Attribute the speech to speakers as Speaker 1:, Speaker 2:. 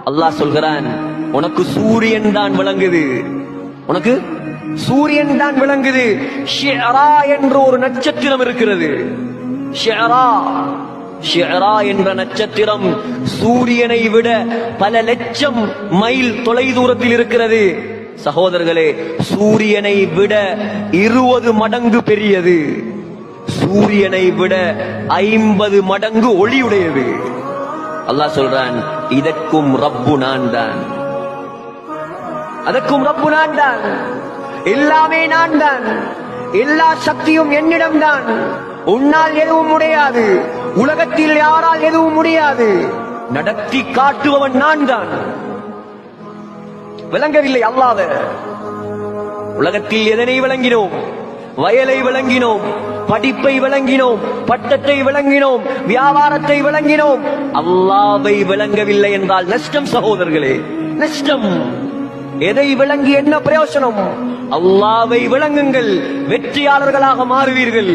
Speaker 1: அல்லாஹ் சொல்கிறான், உனக்கு சூரியன் தான் விளங்குது, உனக்கு சூரியன் தான் விளங்குது. ஷிஅரா என்ற ஒரு நட்சத்திரம் இருக்கிறது. ஷிஅரா என்ற நட்சத்திரம் சூரியனை விட பல லட்சம் மைல் தொலை தூரத்தில் இருக்கிறது. சகோதரர்களே, சூரியனை விட 20 மடங்கு பெரியது, சூரியனை விட 50 மடங்கு ஒளியுடையது. அல்லாஹ் சொல்றான், இதற்கும் ரப்பு நான் தான், அதற்கும் ரப்பு நான் தான், எல்லாமே நான் தான், எல்லா சக்தியும் என்னிடம் தான். உன்னால் எதுவும் முடியாது, உலகத்தில் யாரால் எதுவும் முடியாது, நடத்தி காட்டுபவன் நான் தான். விளங்கவில்லை அல்லாஹ். உலகத்தில் எதனை விளங்கினோம்? வயலை விளங்கினோம், படிப்பை விளங்கினோம், பட்டத்தை விளங்கினோம், வியாபாரத்தை விளங்கினோம். அல்லாஹ்வை விளங்கவில்லை என்றால் நஷ்டம் சகோதரர்களே, நஷ்டம். எதை விளங்கி என்ன பிரயோசனம்? அல்லாஹ்வை விளங்குங்கள், வெற்றியாளர்களாக மாறுவீர்கள்.